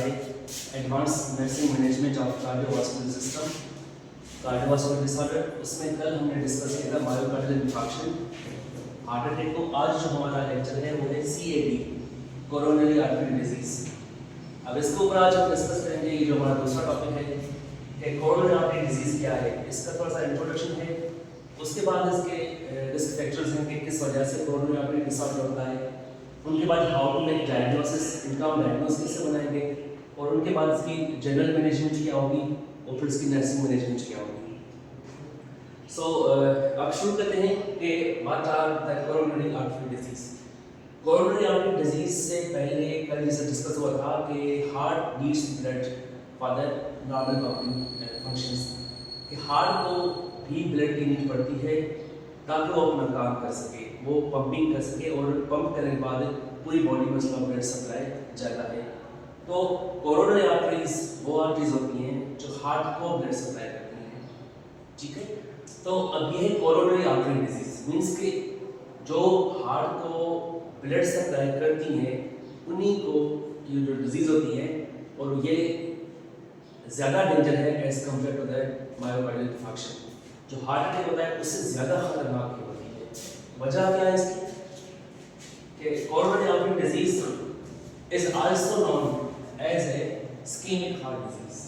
है advance medicine management of cardiovascular system, cardiovascular disorder. उसमें कल हमने डिस्कस किया था मायोकार्डियल इन्फार्क्शन, हार्ट अटैक को। आज जो हमारा लेक्चर है वो है CAD, कोरोनरी आर्टरी डिजीज। अब इसके ऊपर आज हम डिस्कस करेंगे, ये जो हमारा दूसरा टॉपिक है कि कोरोनरी आर्टरी डिजीज क्या है, इसका थोड़ा सा इंट्रोडक्शन है। उसके बाद इसके रिस्क फैक्टर्स हैं कि किस वजह से कोरोनरी आर्टरी डिसऑर्डर होता है। उनके बाद हाउ टू मेक डायग्नोसिस, इनका हम डायग्नोस कैसे बनाएंगे, और उनके बाद इसकी जनरल मैनेजमेंट क्या होगी और फिर इसकी नर्सिंग मैनेजमेंट क्या होगी। अब शुरू करते हैं कि what are the coronary artery disease. Coronary artery disease से पहले कल जैसे डिस्कस हुआ था कि heart needs blood for the normal pumping functions, कि हार्ट को भी ब्लड की नीड पड़ती है ताकि वो अपना काम कर सके, वो पंपिंग कर सके, और पंप करने के बाद पूरी बॉडी में उसका ब्लड सप्लाई जाता है। तो कोरोनरी आर्टरीज वो आर्टरीज होती हैं जो हार्ट को ब्लड सप्लाई करती हैं, ठीक है। तो अब ये है कोरोनरी आर्टरी डिजीज, मीन्स कि जो हार्ट को ब्लड सप्लाई करती हैं उन्हीं को ये जो डिजीज होती है, और ये ज़्यादा डेंजर है as compared to the myocardial infarction. जो हार्ट अटैक होता है उससे ज़्यादा खतरनाक होती है। वजह क्या है इसकी कि coronary artery disease is also known as a ischemic heart disease.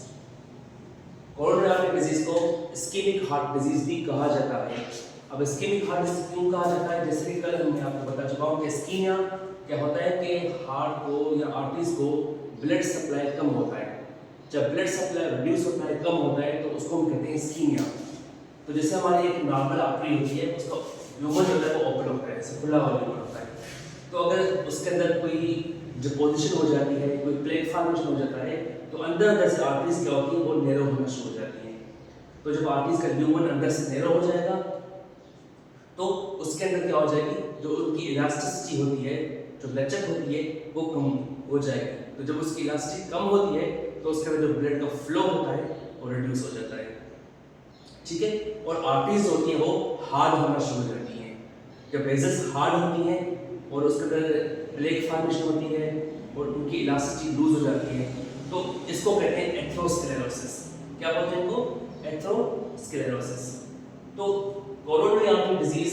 Coronary artery disease को इस्केमिक हार्ट डिजीज भी कहा जाता है। अब इस्केमिक हार्ट डिजीज क्यों कहा जाता है, जैसे कि कल मैं आपको बता चुका हूँ कि इस्कीमिया क्या होता है कि हार्ट को या आर्टरीज को ब्लड सप्लाई कम होता है। जब ब्लड सप्लाई रिड्यूस होता है, कम होता है, तो उसको हम कहते हैं इस्कीमिया। तो जैसे हमारी एक नॉर्मल आर्टरी होती है, उसका ल्यूमन जो है वो ओपन होता है, ऐसे खुला हुआ ल्यूमन होता है। तो अगर उसके अंदर कोई डिपोजिशन हो जाती है, कोई प्लेक फॉर्मेशन हो जाता है, तो अंदर से आर्टरीज क्या होती है वो नैरो होना शुरू हो जाती है। तो जब आर्टरीज का ल्यूमन अंदर से नैरो हो जाएगा तो उसके अंदर क्या हो जाएगी, जो उनकी इलास्टिसिटी होती है, जो लचक होती है, वो कम हो जाएगी। तो जब उसकी इलास्टिसिटी कम होती है तो उसके अंदर जो ब्लड का फ्लो होता है वो रिड्यूस हो जाता है, ठीक है। और आर्टरीज होती हैं वो हार्ड होना शुरू हो जाती हैं। जब वेसल्स हार्ड होती हैं और उसके अंदर प्लेक फॉर्मेशन होती है और उनकी इलास्टिसिटी लूज हो जाती है, तो इसको कहते हैं एथेरोस्क्लेरोसिस। क्या बोलते हैं इनको? एथेरोस्क्लेरोसिस। तो coronary artery disease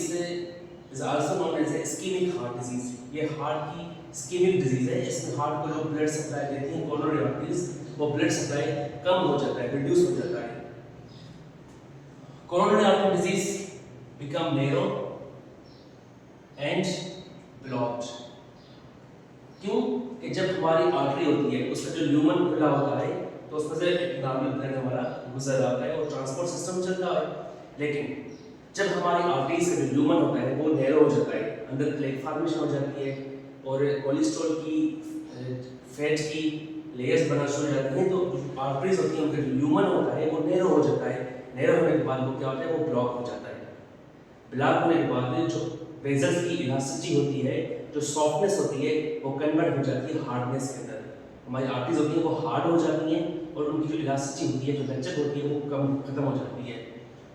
is also known as ischemic heart disease. ये हार्ट की इस्केमिक डिजीज है। इसमें हार्ट को जो ब्लड सप्लाई देती है कोरोनरी आर्टरीज, वो ब्लड सप्लाई कम हो जाता है, रिड्यूस हो जाता है। Coronary artery disease become narrow and blocked. क्यों? कि जब हमारी आर्टरी होती है उसका जो ल्यूमन खुला होता है तो उसमें से एक नॉर्मल ब्लड हमारा गुजर आता है और ट्रांसपोर्ट सिस्टम चलता है। लेकिन जब हमारी आर्टरीज का जो ल्यूमन होता है वो नैरो हो जाता है, अंदर प्लेक फॉर्मेशन हो जाती है और कोलेस्ट्रॉल की, फैट की लेयर्स बनना शुरू हो जाती हैं, तो आर्टरीज होती हैं उनका जो ल्यूमन होता है वो नैरो हो जाता है। नैरो होने के बाद वो क्या होता है, वो ब्लॉक हो जाता है। ब्लॉक होने के बाद जो वेसल्स की इलास्टिसिटी होती है, जो सॉफ्टनेस होती है, वो कन्वर्ट हो जाती है हार्डनेस के अंदर। हमारी आर्टरीज होती है वो हार्ड हो जाती हैं और उनकी जो इलास्टिसिटी होती है, जो लचक होती है, वो खत्म हो जाती है।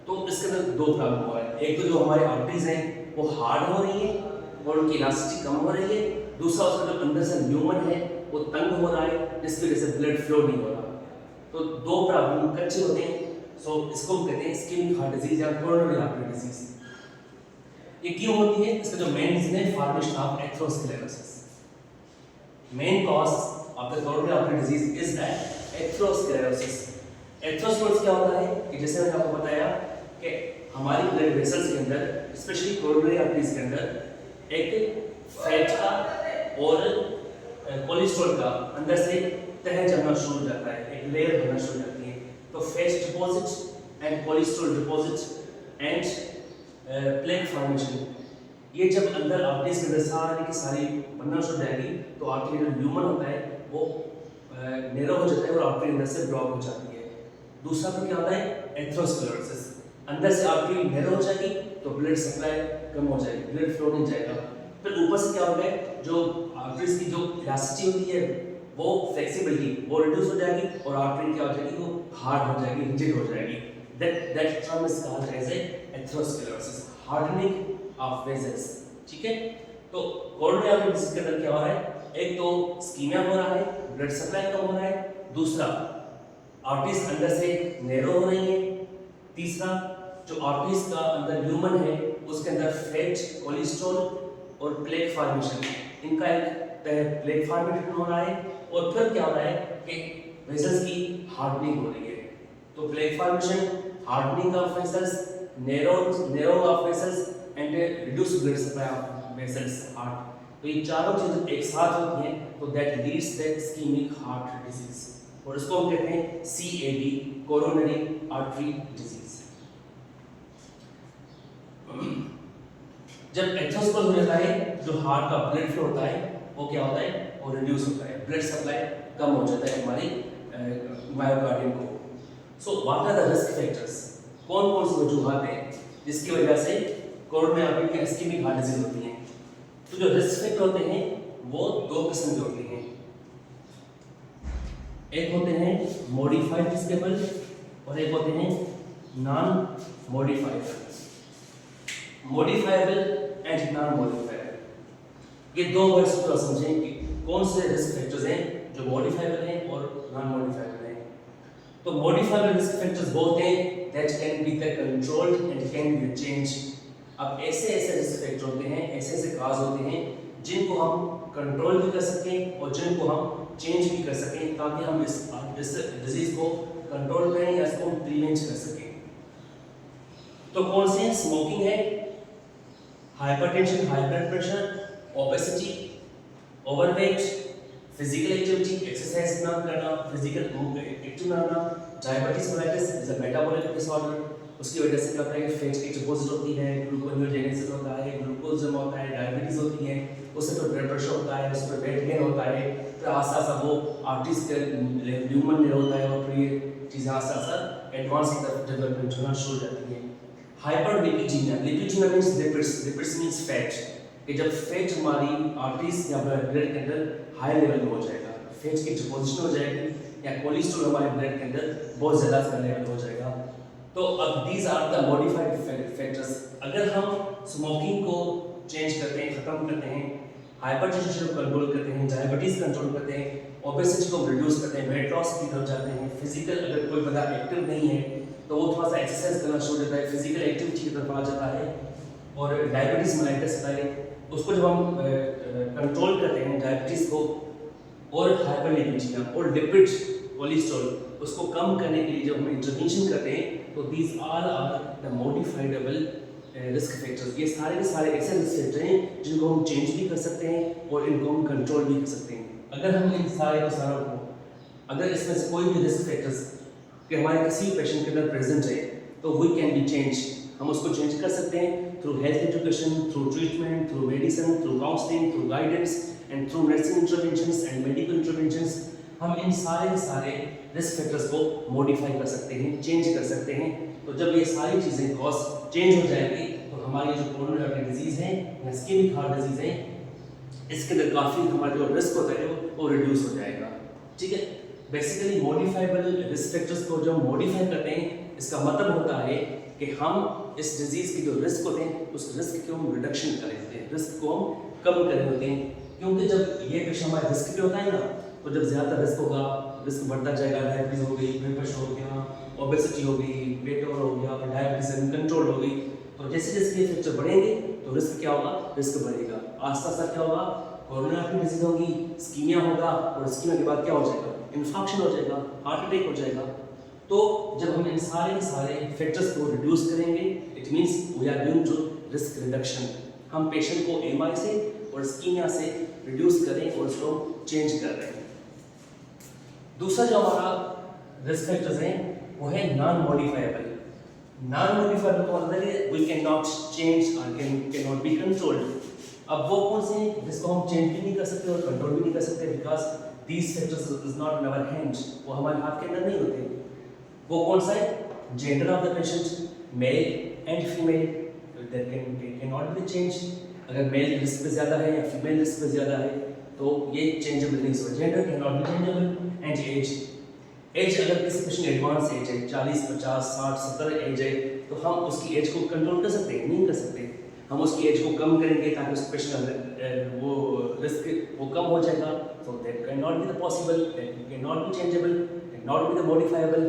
तो इसके अंदर दो प्रॉब्लम हो रहा है। एक तो जो हमारी आर्टरीज हैं वो हार्ड हो रही है और उनकी इलास्टिसिटी कम हो रही है। दूसरा उसका जो अंदर से ल्यूमन है वो तंग हो रहा है, जिसकी वजह से ब्लड फ्लो नहीं हो रहा। तो दो प्रॉब्लम कच्चे होते हैं। सो इसको हम कहते हैं इस्केमिक हार्ट डिजीज या कोरोनरी आर्टरी डिजीज। ये क्यों होती है? इसका जो मेन रीजन है formation of atherosclerosis. Main cause of the coronary artery disease is that atherosclerosis. Atherosclerosis क्या होता है कि जैसे मैंने आपको बताया कि हमारी ब्लड वेसल्स के अंदर, स्पेशली कोरोनरी आर्टरीज के अंदर, एक फैट का और कोलेस्ट्रॉल का अंदर से तह जमना शुरू हो जाता है, एक लेयर बनना शुरू हो जाती है। तो fat deposit and cholesterol deposit and plaque formation, ये जब अंदर आर्टरीज के अंदर सारी की सारी बनना शुरू हो जाएगी तो आर्टरी का जो ल्यूमन होता है वो नैरो हो जाता है और आर्टरी अंदर से ब्लॉक हो जाती है। दूसरा तो क्या होता है? एथेरोस्क्लेरोसिस। अंदर से आर्टरी नैरो हो जाएगी तो ब्लड सप्लाई कम हो जाएगी, ब्लड फ्लो नहीं जाएगा। फिर ऊपर से क्या होता है, जो आर्टरीज की जो इलास्टिसिटी होती है वो फ्लेक्सिबिलिटी वो रिड्यूस हो जाएगी और आर्टरी क्या हो जाएगी, वो हार्ड हो जाएगी, रिजिड हो जाएगी। That term is called as atherosclerosis, hardening of vessels, ठीक है। तो कोरोनरी आर्टरी डिजीज के अंदर क्या हो रहा है एक तो स्कीमिया हो रहा है, ब्लड सप्लाई कम हो रहा है, दूसरा आर्टरीज अंदर से नैरो हो रही है, तीसरा जो आर्टरीज का अंदर ल्यूमन है उसके अंदर फैट, कोलेस्ट्रॉल और प्लेक फॉर्मेशन, इनका एक प्लेक फॉर्मेशन हो रहा है, और फिर क्या हो रहा है कि वेसल्स की हार्डनिंग हो रही है। तो plaque formation, hardening of vessels, narrow of vessels and reduce blood supply of vessels heart, तो ये चारों चीजें एक साथ होती हैं, तो that leads that ischemic heart disease, और इसको हम कहते हैं CAD, कोरोनरी आर्टरी डिजीज। जब एथेरोस्क्लेरोसिस हो जाता है, जो हार्ट का ब्लड फ्लो होता है वो क्या होता है, वो रिड्यूस होता है, ब्लड सप्लाई कम हो जाता है हमारी मायोकार्डियम को। So what are the risk factors, कौन कौन सी वजूहात हैं जिसकी वजह से कोरोनरी आर्टरी में इस्केमिक हार्ट डिजीज होती है? तो जो रिस्क फैक्टर होते हैं वो दो किस्म के होते हैं, एक होते हैं मॉडिफाइड रिस्क फैक्टर और एक होते हैं non modified, modifiable and non modifiable. ये दो वर्ड्स को समझें कि कौन से रिस्क फैक्टर्स हैं जो मॉडिफाइबल हैं और नॉन मॉडिफाइबल हैं। तो मॉडिफाइबल रिस्क फैक्टर्स वो होते हैं that can be controlled and can be changed. अब ऐसे रिस्क फैक्टर होते हैं, ऐसे काज होते हैं जिनको हम कंट्रोल भी कर सकें और जिनको हम चेंज भी कर सकें, ताकि हम इस डिजीज को कंट्रोल करें या इसको प्रिवेंट कर सकें। तो कौन से हैं? स्मोकिंग है, hypertension, high blood pressure, obesity, overweight, physical activity, exercise ना करना, फिजिकल एक्टिव ना रहना, diabetes mellitus is a metabolic disorder, उसकी वजह से क्या होता है कि फैट की डिपॉजिट होती है, ग्लूकोनेओजेनेसिस होता है, ग्लूकोज जमा होता है, डायबिटीज होती है, उससे तो ब्लड प्रेशर होता है, उससे वेट गेन होता है, फिर आस्ते आस्ते वो आर्टरीज के ल्यूमन में होता है और फिर ये चीज़ें आस्ते आस्ते एडवांस की तरफ डेवलपमेंट होना शुरू हो जाती है। Hyperlipidaemia, lipidaemia means lipids, lipids means fat, कि जब फैट हमारी आर्टरीज या ब्लड के अंदर हाई लेवल में हो जाएगा, फैट की डिपॉजिशन हो जाएगी या कोलेस्ट्रॉल हमारे ब्लड के अंदर बहुत ज़्यादा लेवल हो जाएगा। तो अब these are the modified factors. अगर हम स्मोकिंग को चेंज करते हैं, खत्म करते हैं, हाइपरटेंशन को कंट्रोल करते हैं, डायबिटीज कंट्रोल करते हैं, ओबेसिटी को रिड्यूस करते हैं, वेट लॉस की तरफ जाते हैं, फिजिकल अगर कोई बंदा एक्टिव नहीं है तो वो थोड़ा सा एक्सरसाइज करना शुरू करता है, फिजिकल एक्टिविटी की तरफ आ जाता है, और डायबिटीज मेलाइटिस है उसको जब हम कंट्रोल करते हैं डायबिटीज को और हाइपरलिपिडीमिया और लिपिड कोलेस्ट्रॉल उसको कम करने के लिए जब हम इंटरवेंशन करते हैं, तो these are the modifiable risk factors. ये सारे के सारे ऐसे रिस्क फैक्टर हैं जिनको हम चेंज भी कर सकते हैं और इनको हम कंट्रोल भी कर सकते हैं। अगर हम इन सारे के सारों को, अगर इसमें से कोई भी रिस्क फैक्टर्स कि हमारे किसी पेशेंट के अंदर प्रेजेंट है, तो वी कैन बी चेंज, हम उसको चेंज कर सकते हैं through health education, through treatment, through medicine, through counselling, through guidance and through nursing interventions and medical interventions. हम इन सारे रिस्क फैक्टर्स को मॉडिफाई कर सकते हैं, चेंज कर सकते हैं। तो जब ये सारी चीज़ें कॉज चेंज हो जाएंगी तो हमारी जो कोरोनरी आर्टरी डिजीज़ है या इस्केमिक हार्ट डिजीज़ है, इसके अंदर काफ़ी हमारा जो रिस्क होता है वो रिड्यूस हो जाएगा। ठीक है, बेसिकली मॉडिफाइबल रिस्क फैक्टर्स को जब मॉडिफाई करते हैं, इसका मतलब होता है कि हम इस डिजीज़ के जो रिस्क होते हैं उस रिस्क को हम रिडक्शन कर लेते हैं, रिस्क को हम कम कर होते हैं। क्योंकि जब ये पेशेंट हमारे रिस्क पे होता है ना, तो जब ज़्यादा रिस्क होगा, रिस्क बढ़ता जाएगा, डायबिटीज़ हो गई, ब्लड प्रेशर हो गया, ओबेसिटी हो गई, वेट ओवर हो गया, डायबिटीज़ अनकंट्रोल हो गई, तो जैसे जैसे ये फैक्टर बढ़ेंगे तो रिस्क क्या होगा, रिस्क बढ़ेगा। आस्ता आस्ता क्या होगा, कोरोनरी आर्टरी डिजीज होगी, इस्कीमिया होगा, और इस्कीमिया के बाद क्या हो जाएगा, इन्फेक्शन हो जाएगा, हार्ट अटैक हो जाएगा। तो जब हम इन सारे फैक्टर्स को रिड्यूस करेंगे, it means we are doing to risk reduction. हम पेशेंट को एमआई से और इस्कीमिया से रिड्यूस करें और उसको चेंज कर रहे हैं। दूसरा जो हमारा रिस्क फैक्टर्स हैं वो है नॉन मॉडिफाइबल। नॉन मॉडिफाइबल का मतलब है वी कैन नॉट चेंज और कैन नॉट बी कंट्रोल्ड। अब वो कौन से हैं जिसको हम चेंज भी नहीं कर सकते और कंट्रोल भी नहीं कर सकते, because these factors is not in our hand, वो हमारे हाथ के अंदर नहीं होते। वो कौन सा है, gender of the patient, male and female, that can not B change. अगर मेल रिस्क पे ज़्यादा है या फीमेल रिस्क पे ज़्यादा है तो ये चेंजेबल नहीं हो। Gender can not be changeable and age अगर किसी पेशेंट एडवांस एज है, 40, 50, 60, 70 एज है, तो हम उसकी एज को कंट्रोल कर सकते हैं, नहीं कर सकते। हम उसकी एज को कम करेंगे ताकि उस पेशेंट वो रिस्क वो कम हो जाएगा. So that cannot be the possible, that cannot be changeable, cannot be the modifiable.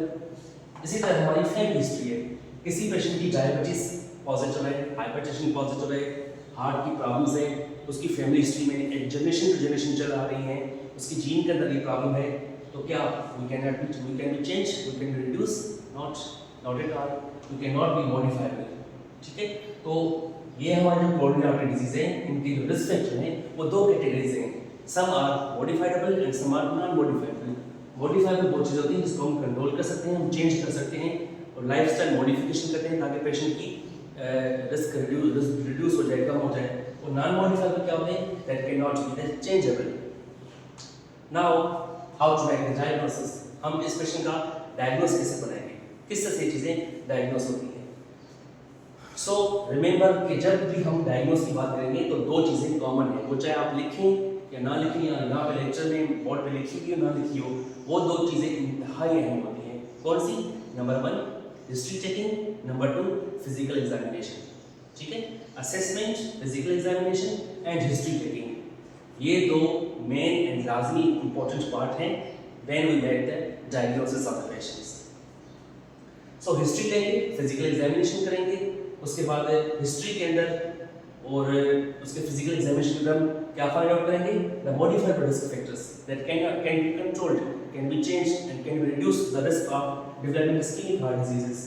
इसी तरह हमारी फैमिली हिस्ट्री है. किसी पेशेंट की डायबिटीज पॉजिटिव है, हाइपरटेंशन पॉजिटिव है, हार्ट की प्रॉब्लम्स है, उसकी फैमिली हिस्ट्री में एक जनरेशन टू जनरेशन चल आ रही है, उसकी जीन के अंदर ये प्रॉब्लम है, तो क्या we can be changed, we can be reduced, not at all, we cannot be modifiable. ठीक है. तो ये हमारे जो कोरोनरी आर्टरी डिजीज है, इनकी जो रिस्क फैक्टर हैं वो दो कैटेगरीज हैं. Some are modifiable and some are non modifiable. Modifiable वो चीज़ होती है जिसको हम कंट्रोल कर सकते हैं, हम चेंज कर सकते हैं और लाइफस्टाइल मॉडिफिकेशन करते हैं ताकि पेशेंट की रिस्क रिड्यूस हो जाए, कम हो जाए. और नॉन मॉडिफाइबल क्या होते हैं? That can not be changeable. Now how to make the diagnosis. हम इस पेशेंट का डायग्नोस कैसे बनाएंगे, किस तरह से चीज़ें डायग्नोस होती हैं. सो रिमेंबर कि जब भी हम डायग्नोस की बात करेंगे तो दो चीज़ें कॉमन है, वो चाहे आप लिखें या ना लिखें या यहाँ पे लेक्चर में बोर्ड पे लिखी हो ना लिखी हो, वो दो चीज़ें इंतहाई अहम होती हैं. कौन सी? Number 1 history checking, number 2 physical examination. ठीक है. Assessment, physical examination and history checking, ये दो मेन एंड लाजमी इंपॉर्टेंट पार्ट हैं when we make the diagnosis of the patients. So history लेंगे, फिजिकल एग्जामिनेशन करेंगे, उसके बाद हिस्ट्री के अंदर और उसके फिजिकल एग्जामिनेशन के अंदर क्या फाइंड आउट करेंगे? The modified risk factors that can be controlled, can be changed and can be reduce the risk of developing ischemic heart diseases.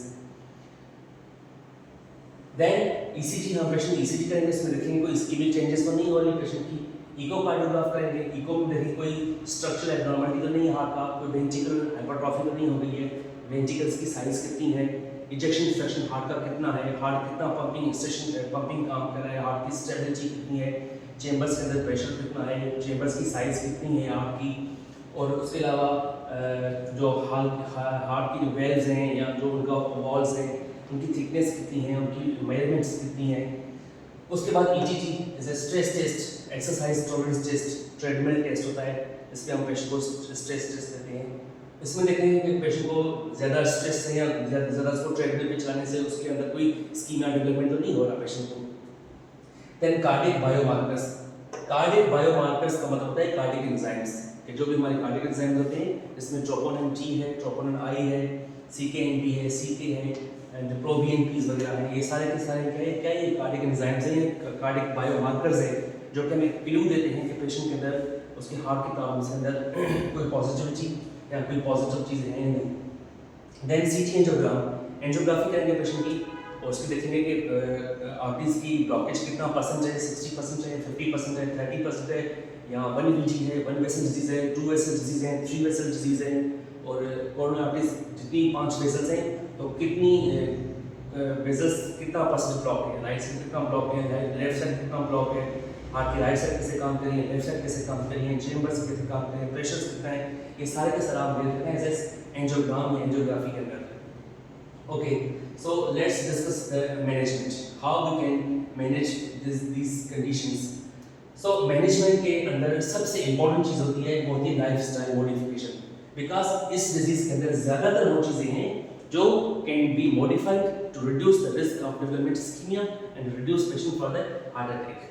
Then ECG, हम पेशेंट ईसीजी करेंगे, इसमें देखेंगे कोई इस्केमिक चेंजेस तो नहीं हो रही पेशेंट की. इकोकार्डियोग्राफ करेंगे, इको में देखेंगे कोई स्ट्रक्चरल एब्नॉर्मलिटी तो नहीं है हार्ट का, कोई वेंट्रिकल हाइपरट्रॉफी तो नहीं हो गई है, वेंट्रिकल्स की साइज कितनी है, इजेक्शन फ्रैक्शन हार्ट का कितना है, हार्ट कितना पंपिंग एक्सटेंशन पंपिंग काम कर रहा है, हार्ट की स्टेबिलिटी कितनी है, चेंबर्स के अंदर प्रेशर कितना है, चेंबर्स की साइज कितनी है हार्ट की. और उसके अलावा जो हार्ट की जो वेल्व्स हैं या जो उनका वॉल्स हैं उनकी थिकनेस कितनी है, उनकी मेजरमेंट्स कितनी है. उसके बाद ईटीटी जैसे stress test, exercise tolerance test, treadmill test होता है, इसमें हम पेशेंट को स्ट्रेस टेस्ट देते हैं. इसमें देखेंगे कि पेशेंट को ज़्यादा स्ट्रेस है या ज़्यादा उसको ट्रेडमिल पे चलाने से उसके अंदर कोई स्कीमा डेवलपमेंट तो नहीं हो रहा पेशेंट को. Then cardiac biomarkers. Cardiac biomarkers का मतलब होता है कार्डियक एंजाइम्स, कि जो भी हमारे कार्डियक एंजाइम्स होते हैं इसमें ट्रोपोनिन टी है, ट्रोपोनिन आई है, CKNP है, CK है एंड प्रोबीएनपीज वगैरह हैं. ये सारे के सारे क्या है? ये कार्डियक एंजाइम्स हैं, कार्डियक बायोमार्कर्स हैं जो कि हमें क्लू देते हैं कि पेशेंट के अंदर उसके हार्ट की प्रॉब्लम्स के अंदर कोई पॉजिटिविटी या कोई पॉजिटिव चीज़ है नहीं. देन सीटी एंजियोग्राम, एंजियोग्राफी करेंगे पेशेंट की और उसके देखेंगे कि आर्टरीज की ब्लॉकेज कितना परसेंट है, 60% है, 50% है, 30% है, या 1 VG है, 1 वेसल डिजीज है, 2 वेसल डिजीज है, 3 वेसल डिजीज है. और कोरोनरी आर्टरीज जितनी 5 वेसल्स हैं तो कितनी वेसल्स कितना परसेंट ब्लॉक है, राइट साइड कितना ब्लॉक है, लेफ्ट साइड कितना ब्लॉक है, हार्ट की राइट साइड कैसे काम करिए, लेफ्ट साइड कैसे काम करिए, चेंबर्स कैसे काम करें, प्रेशर्स कितना है, ये सारे के सारे आप देख रहे हैं एज एंजियोग्राम या एंजियोग्राफी के अंदर. Okay, so let's discuss the management, how we can manage these conditions. So management के अंदर सबसे इंपॉर्टेंट चीज़ होती है वो होती है लाइफस्टाइल मॉडिफिकेशन, बिकॉज इस डिजीज के अंदर ज़्यादातर वो चीज़ें हैं जो can be modified to reduce the risk of development ischemia and reduce patient for the heart attack.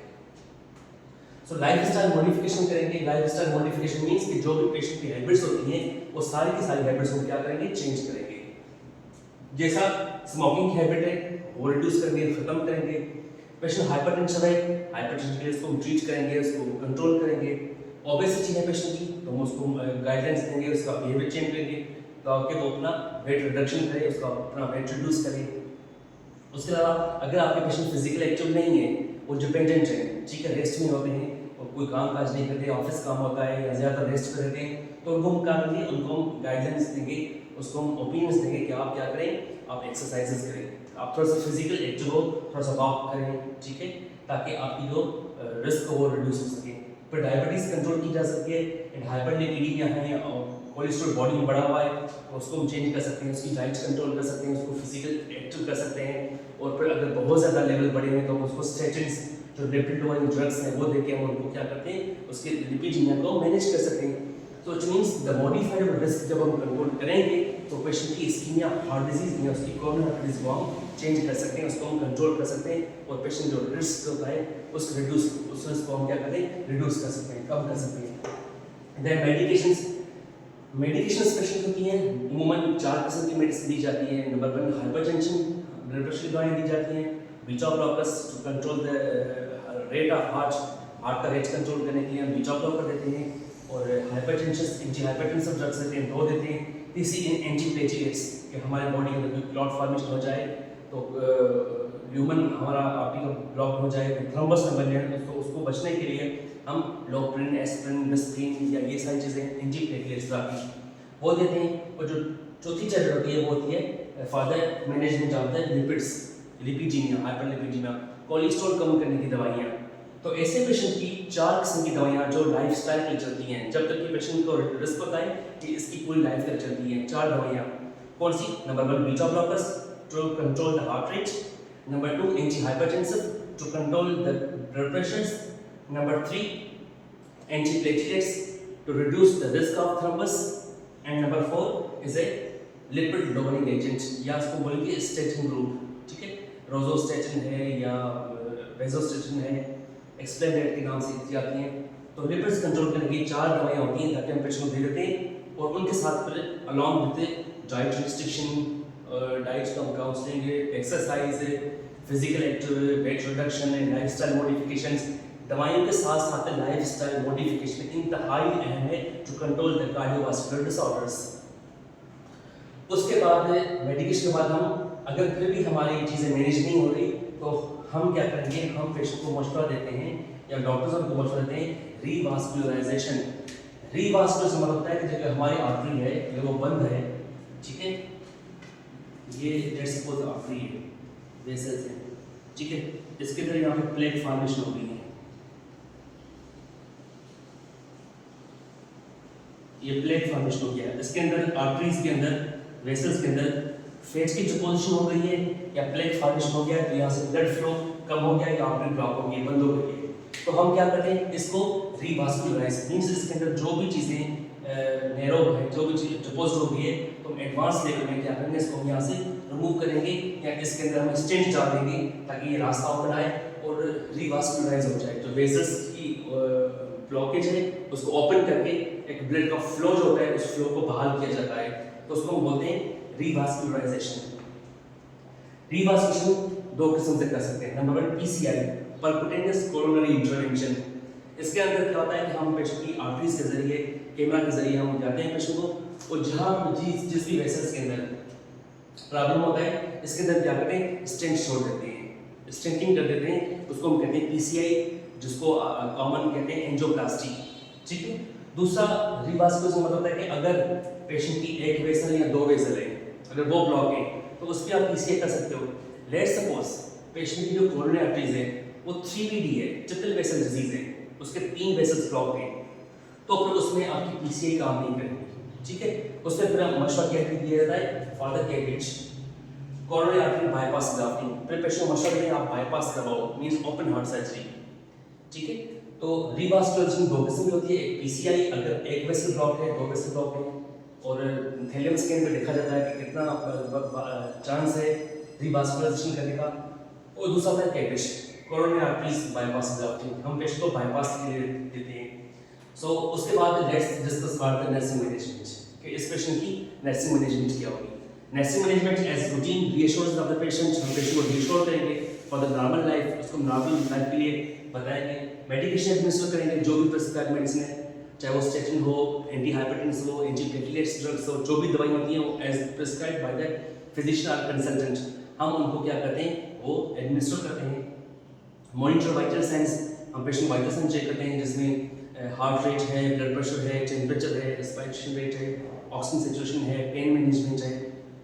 So lifestyle modification करेंगे. लाइफस्टाइल मॉडिफिकेशन मींस कि जो भी पेशेंट की हैबिट्स होती हैं वो सारी की सारी हैबिट्स को क्या करेंगे? चेंज करेंगे. जैसा स्मोकिंग की हैबिट है वो रिड्यूस करेंगे, खत्म करेंगे. पेशेंट हाइपरटेंशन है, हाइपरटेंशन के लिए उसको ट्रीट करेंगे, उसको कंट्रोल करेंगे. ओबेसिटी है पेशेंट की तो हम उसको गाइडलाइंस देंगे, उसका बिहेवियर चेंज करेंगे ताकि वो अपना वेट रिडक्शन करे, उसका अपना वेट रिड्यूस करे. उसके अलावा अगर आपके पेशेंट फिजिकल एक्टिव नहीं है, वो डिपेंडेंट है, ठीक है, रेस्ट में होते हैं और कोई काम काज नहीं करते, ऑफिस काम होता है या ज़्यादा रेस्ट पर रहते हैं, तो उनको हम क्या करेंगे? उनको हम गाइडलाइंस देंगे, उसको हम ओपिनियंस देंगे कि आप क्या करें, आप एक्सरसाइजेस करें, आप थोड़ा सा फिजिकल एक्टिव हो, थोड़ा सा वॉक करें, ठीक है, ताकि आपकी जो रिस्क हो वो रिड्यूस हो सके. फिर डायबिटीज़ कंट्रोल की जा सकती है एंड हाइपरलिपिडीमिया है और कोलेस्ट्रॉल बॉडी में बढ़ा हुआ है तो उसको हम चेंज कर सकते हैं, उसकी डाइट कंट्रोल कर सकते हैं, उसको फिजिकल एक्टिव कर सकते हैं. और फिर अगर बहुत ज़्यादा लेवल बढ़े हुए तो उसको स्टेटिन्स जो लिपिड लोअरिंग ड्रग्स हैं वो देके हम उनको क्या करते हैं, उसके लिपिडीमिया को मैनेज कर सकते हैं. तो it means the modified risk जब हम कंट्रोल करेंगे तो पेशेंट की इस्कीमिया, हार्ट डिजीज या उसकी कोरोनरी हार्ट डिजीज को हम चेंज कर सकते हैं, उसको हम कंट्रोल कर सकते हैं और पेशेंट जो रिस्क होता है उसको रिड्यूस, उस रिस्क को हम क्या करते हैं, रिड्यूस कर सकते हैं, कम कर सकते हैं। देन मेडिकेशंस पेशेंट होती हैं, अमूमन 4 किस्म की मेडिसिन दी जाती है। नंबर 1 हाइपरटेंशन, ब्लड प्रेशर की दवाएं दी जाती हैं, beta blockers to control the rate of heart का रेट कंट्रोल करने के लिए हम बीटा ब्लॉकर देते हैं, और हाइपरटेंशन एंटी हाइपरटेंसिव ड्रग्स देते हैं, 2 देते हैं। तीसरी एंटीप्लेटलेट्स कि हमारे बॉडी के अंदर कोई क्लॉट फॉर्मेशन हो जाए तो ल्यूमन हमारा आर्टरी का ब्लॉक हो जाए, थ्रोम्बस न बन जाए, तो उसको बचने के लिए हम लोप्रिन, एस्पिरिन, बिस्प्रीन या ये सारी चीज़ें एंटीप्लेटलेट्स की वो देते हैं। और जो चौथी चीज़ होती है वो होती है further management of the lipids, lipidemia, hyperlipidemia, cholesterol कम करने की दवाइयाँ। तो ऐसे पेशेंट की 4 किस्म की दवाइयाँ जो लाइफस्टाइल के लिए चलती हैं, जब तक कि पेशेंट को रिस्क होता है कि इसकी पूरी लाइफ तक चलती हैं। 4 दवाइयाँ कौन सी? Number 1 beta blockers to control the heart rate, number 2 anti hypertensive to control the blood pressures, number 3 antiplatelets to reduce the risk of thrombus, and number 4 is a lipid lowering agent या उसको बोलेंगे statin group, ठीक है। रोजोस्टेटिन है या वेजोस्टेटिन है, एक्सप्लेनेट के नाम से जाती हैं। तो लिपिड्स कंट्रोल करने की 4 दवाइयाँ होती हैं ताकि हम पेशेंट को दे देते हैं, और उनके साथ फिर along with diet restriction, diet का counselling, exercise, physical activity, weight reduction, lifestyle modifications, दवाइयों के साथ साथ लाइफस्टाइल मॉडिफिकेशन इंतहाई अहम है to control the cardiovascular disorders. उसके बाद मेडिकेशन के बाद हम अगर फिर भी हमारी चीज़ें मैनेज नहीं हो रही तो हम क्या करेंगे, हम पेशेंट को मशवरा देते हैं या डॉक्टर्स उनको मशवरा देते हैं रीवास्कुलराइजेशन। रीवास्कुलर से मतलब होता है कि जगह हमारी आर्टरी है अगर वो बंद है, ठीक है, ये लेट्स सपोज आर्टरी है, वेसल्स है, ठीक है, इसके अंदर यहाँ पे प्लेक फॉर्मेशन हो गई है, ये प्लेक फॉर्मेशन हो गया है, इसके अंदर आर्टरीज के अंदर, वेसल्स के अंदर फेट की डिपोजिशन हो गई है या प्लेक फॉर्मेशन हो गया, तो यहाँ से ब्लड फ्लो कम हो गया या आर्टरी ब्लॉक हो गई, बंद हो गई है। तो हम क्या करते हैं, इसको रीवास्कुलराइज, मींस इसके अंदर जो भी चीज़ें नैरो है, जो भी चीज़ डिपोजिट हो गई है, तो हम एडवांस लेवल में क्या करेंगे, इसको हम यहाँ से रिमूव करेंगे या इसके अंदर हम स्टेंट डाल देंगे ताकि ये रास्ता ओपन आए और रीवास्कुलराइज हो जाए। तो वेसल्स की ब्लॉकेज है उसको ओपन करके एक ब्लड का फ्लो जो होता है उस फ्लो को बहाल किया जाता है, तो उसको हम बोलते हैं रीवास्कुलराइजेशन। रीवास्कुलराइजेशन 2 किस्म से कर सकते हैं। Number 1 PCI, percutaneous coronary intervention. इसके अंदर क्या होता है कि हम पेशेंट की आर्टरीज के जरिए, कैमरा के जरिए हम जाते हैं पेशेंट को, और जहाँ जिस भी वेसल्स के अंदर प्रॉब्लम होता है इसके अंदर क्या करते हैं, स्टेंट छोड़ देते हैं, स्टेंटिंग कर देते हैं, उसको हम कहते हैं पीसीआई, जिसको कॉमन कहते हैं एंजियोप्लास्टी, ठीक है। दूसरा रीवास्कुलराइजेशन मतलब होता है कि अगर पेशेंट की एक वेसल या 2 वेसल है, अगर वो ब्लॉक है तो उस पर आप पीसीआई कर सकते हो। लेट्स सपोज पेशेंट की जो कोरोनरी आर्टरीज है वो 3VD है, ट्रिपल वेसल डिजीज है, उसके 3 वेसल्स ब्लॉक हैं, तो फिर उसमें आपकी पीसीआई काम नहीं करेगी, ठीक है। उसमें फिर मशवरा क्या दिया जाता है, फॉर द कैविट कोरोनरी आर्टरी बाईपास ग्राफ्टिंग, फिर पेशेंट को मशवरा देते हैं आप बाईपास करवाओ, मींस ओपन हार्ट सर्जरी, ठीक है। तो रीवास्कुलराइजेशन 2 किस्म की होती है, एक पीसीआई अगर एक वेसल ब्लॉक है, 2 वेसल ब्लॉक है, और थैलियम स्कैन पे देखा जाता है कि कितना चांस है रीवास्कुलराइजेशन करने का, और दूसरा होता है कैविट कोरोनरी आर्टरीज बाईपास ग्राफ्टिंग, हम पेशेंट को बाईपास के लिए देते हैं। सो उसके बाद let's discuss about the nursing management, कि इस पेशेंट की नर्सिंग मैनेजमेंट क्या होगी। Nursing management as routine reassurance of the patient, हम पेशेंट को रीअश्योर करेंगे फॉर द नॉर्मल लाइफ, उसको नॉर्मल लाइफ के लिए बताएंगे, मेडिकेशन एडमिनिस्टर करेंगे, जो भी प्रिस्क्राइब मेडिसिन है, चाहे वो स्टेटिन हो, एंटी हाइपरटेंसिव हो, एंटीप्लेटलेट्स ड्रग्स हो, जो भी दवाई होती हैं वो as prescribe by the physician और कंसल्टेंट, हम उनको क्या करते हैं, वो एडमिनिस्टर करते हैं। मॉनिटर वाइटल साइंस, हम पेशेंट वाइटल साइंस चेक करते हैं जिसमें हार्ट रेट है, ब्लड प्रेशर है, टेम्परेचर है, रेस्पिरेशन रेट है, ऑक्सीजन सैचुरेशन है, पेन मैनेजमेंट है,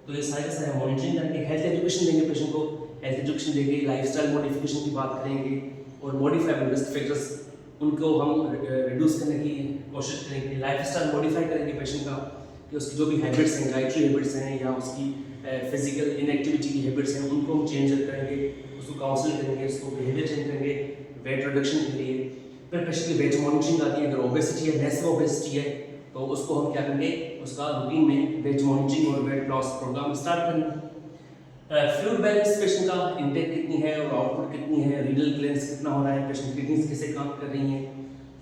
तो ये सारे सारे मॉनिटरिंग करके हेल्थ एजुकेशन देंगे पेशेंट को, हेल्थ एजुकेशन देंगे, लाइफस्टाइल मॉडिफिकेशन की बात करेंगे, और मॉडिफाइबल रिस्क फैक्टर्स उनको हम रिड्यूस करने की कोशिश करेंगे, लाइफस्टाइल मॉडिफाई करेंगे पेशेंट का, कि उसकी जो भी हैबिट्स हैं, डाइटरी हैबिट्स हैं या उसकी फिजिकल इनएक्टिविटी की हैबिट्स हैं उनको हम चेंज करेंगे, उसको काउंसिल करेंगे, उसको बिहेवियर चेंज करेंगे वेट रिडक्शन के लिए। फिर पेशेंट की वेट मॉनिटरिंग आती है, अगर ओबेसिटी है, नेस ओबेसिटी है तो उसको हम क्या करेंगे, उसका रूटीन में वेट मॉनिटरिंग और वेट लॉस प्रोग्राम स्टार्ट करेंगे। फ्लूइड बैलेंस पेशेंट का इनटेक कितनी है और आउटपुट कितनी है, रीनल क्लियरेंस कितना हो रहा है, पेशेंट किडनीज कैसे काम कर रही हैं,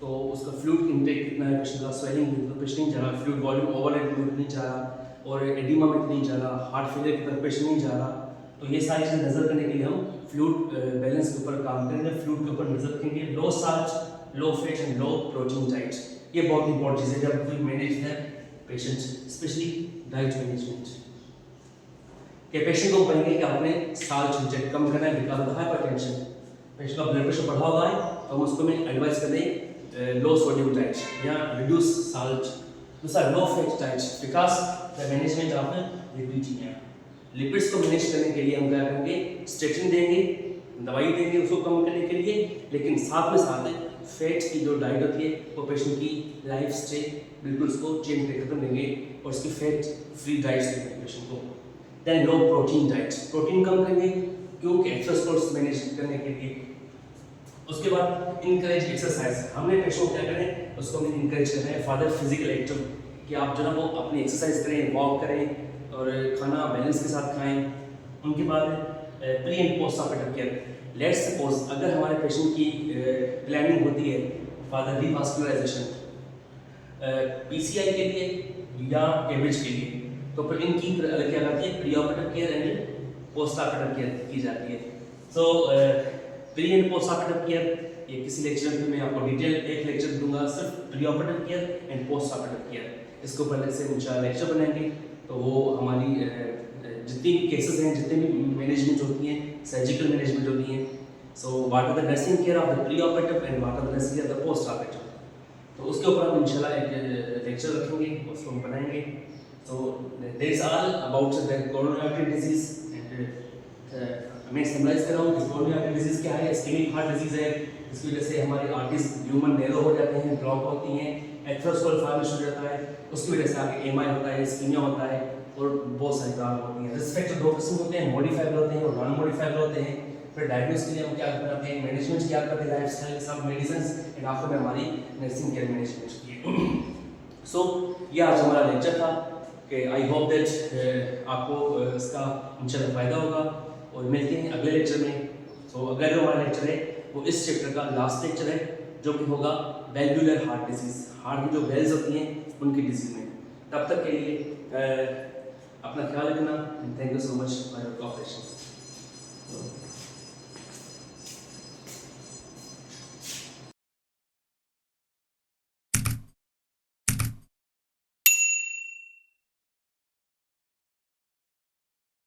तो उसका फ्लूइड इनटेक कितना है, पेशेंट का स्वेलिंग तो पेशेंट नहीं जा रहा, फ्लूइड वॉल्यूम ओवररेट में नहीं जा रहा, और एडिमा में नहीं जा रहा, हार्ट फेलियर की तरफ पेशेंट नहीं जा रहा। तो ये सारी चीज़ें नजर करने के लिए हम फ्लूइड बैलेंस के ऊपर काम करेंगे, फ्लूइड के ऊपर नजर रखेंगे, low salt, low fat and low protein diet. ये बहुत इंपॉर्टेंट चीज़ है जब कोई मैनेज है पेशेंट, स्पेशली डाइट मैनेजमेंट के पेशेंट को कहेंगे कि आपने साल्ट इंटेक कम करना है बिकॉज ऑफ हाइपरटेंशन। पेशेंट का ब्लड प्रेशर बढ़ा हुआ है तो हम उसको में एडवाइस करें लो सोडियम डाइट या रिड्यूस साल्ट, दूसरा low fat diet because the management of lipidemia. Lipids को मैनेज करने के लिए हम क्या करेंगे, स्टेटिन देंगे, दवाई देंगे उसको कम करने के लिए, लेकिन साथ में साथ फैट की जो डाइट होती है वो पेशेंट की लाइफ स्टाइल बिल्कुल उसको चेंज करके खत्म देंगे और उसकी फैट फ्री डाइट देंगे पेशेंट को। Then low protein diet, protein कम करेंगे क्योंकि एक्सरसाइज मैनेज करने के लिए। उसके बाद इनकरेज एक्सरसाइज, हमने पेशेंट को क्या करें, उसको हम इनकरेज कर रहे हैं फादर फिजिकल एक्टिव कि आप जो ना वो अपनी एक्सरसाइज करें, वॉक करें और खाना बैलेंस के साथ खाएं। उनके बाद pre and post operative care. Let's suppose अगर हमारे पेशेंट की प्लानिंग होती है फादर रिवास्कुलराइजेशन पीसीआई के लिए या कैबेज के लिए, तो फिर इनकी अलग क्या जाती है, pre operative care and post operative care की जाती है। सो pre and post operative care ये किसी लेक्चर में मैं आपको डिटेल एक लेक्चर दूंगा सिर्फ pre operative care and post operative care, इसको पहले से इंशाल्लाह लेक्चर बनाएंगे। तो वो हमारी जितनी भी केसेस हैं, जितने भी मैनेजमेंट होती हैं, सर्जिकल मैनेजमेंट होती हैं, so what are the nursing care of the pre operative and what are the nursing care of the post operative, तो उसके ऊपर हम इंशाल्लाह एक लेक्चर रखेंगे, उसको हम बनाएंगे। So that is all about the coronary artery disease and मैं समराइज कर रहा हूँ कि coronary artery disease क्या है, ischemic heart disease है, इसकी वजह से हमारे आर्टरीज ह्यूमन नैरो हो जाते हैं, ब्लॉक होती हैं, एथेरोस्क्लेरोसिस फॉर्मेशन हो जाता है, उसकी वजह से आगे एमआई होता है, इस्कीमिया होता है और बहुत सारी प्रॉब्लम होती हैं। रिस्क फैक्टर दो किस्म होते हैं, मॉडिफाइबल होते हैं और नॉन मॉडिफाइबल होते हैं। फिर डायग्नोस के लिए हम क्या करते हैं, मैनेजमेंट क्या करते हैं, लाइफस्टाइल के साथ मेडिसिन एंड आफ्टर में हमारी नर्सिंग केयर मैनेजमेंट की। सो ये आज हमारा लेक्चर था कि आई होप दैट आपको इसका इंशाल्लाह फ़ायदा होगा और मिलते हैं अगले लेक्चर में। तो अगला जो हमारा लेक्चर है वो इस चैप्टर का लास्ट लेक्चर है जो कि होगा वेल्वुलर हार्ट डिजीज़, हार्ट की जो वेल्स होती हैं उनकी डिजीज़ में। तब तक के लिए अपना ख्याल रखना। Thank you so much for your cooperation.